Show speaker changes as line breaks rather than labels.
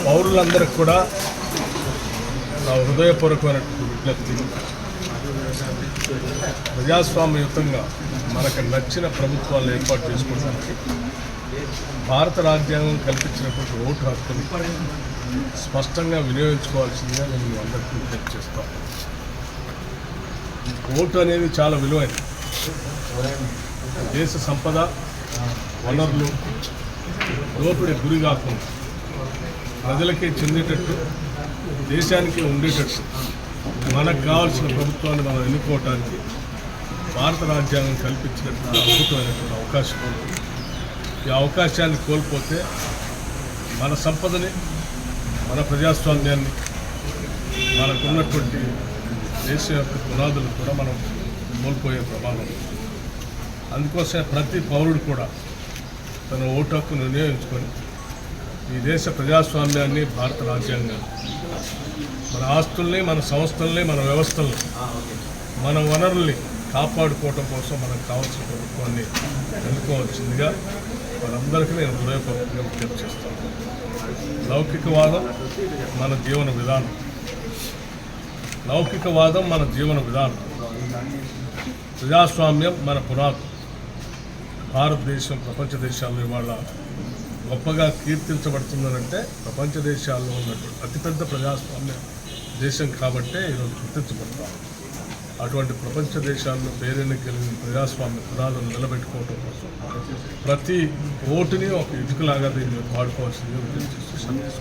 పౌరులందరికీ కూడా నా హృదయపూర్వకమైనటువంటి విజ్ఞప్తి, ప్రజాస్వామ్యయుతంగా మనకు నచ్చిన ప్రభుత్వాలను ఏర్పాటు చేసుకోవడానికి భారత రాజ్యాంగం కల్పించినటువంటి ఓటు హక్కుని స్పష్టంగా వినియోగించుకోవాల్సిందిగా నేను అందరికీ విజ్ఞప్తి చేస్తాను. ఓటు అనేది చాలా విలువైనది. దేశ సంపద వనరులు దోపిడీ గురి కాకుండా ప్రజలకే చెందేటట్టు, దేశానికి ఉండేటట్టు మనకు కావాల్సిన ప్రభుత్వాన్ని మనం ఎన్నుకోవటానికి భారత రాజ్యాంగం కల్పించినటువంటి అద్భుతమైనటువంటి అవకాశం ఉంది. ఈ అవకాశాన్ని కోల్పోతే మన సంపదని, మన ప్రజాస్వామ్యాన్ని, మనకున్నటువంటి దేశం యొక్క పునాదులు కూడా మనం కోల్పోయే ప్రమాదం. అందుకోసమే ప్రతి పౌరుడు కూడా తన ఓటు హక్కును వినియోగించుకొని ఈ దేశ ప్రజాస్వామ్యాన్ని, భారత రాజ్యాంగాన్ని, మన ఆస్తుల్ని, మన సంస్థల్ని, మన వ్యవస్థల్ని, మన వనరుల్ని కాపాడుకోవటం కోసం మనకు కావాల్సిన ప్రభుత్వాన్ని ఎన్నుకోవాల్సిందిగా మనందరికీ నేను హృదయపూర్వకంగా విజ్ఞప్తి చేస్తాను. లౌకికవాదం మన జీవన విధానం, లౌకికవాదం మన జీవన విధానం, ప్రజాస్వామ్యం మన పునాది. భారతదేశం ప్రపంచ దేశాల్లో ఇవాళ గొప్పగా కీర్తించబడుతుందనంటే ప్రపంచ దేశాల్లో ఉన్నటువంటి అతిపెద్ద ప్రజాస్వామ్య దేశం కాబట్టే ఈరోజు గుర్తించబడతాం. అటువంటి ప్రపంచ దేశాల్లో పేరెన్నిక కలిగిన ప్రజాస్వామ్య పునాదులను నిలబెట్టుకోవడం కోసం ప్రతి ఓటుని ఒక ఇటుకలాగా దీన్ని వాడుకోవాల్సిందిగా విజ్ఞప్తి చేస్తున్నాను.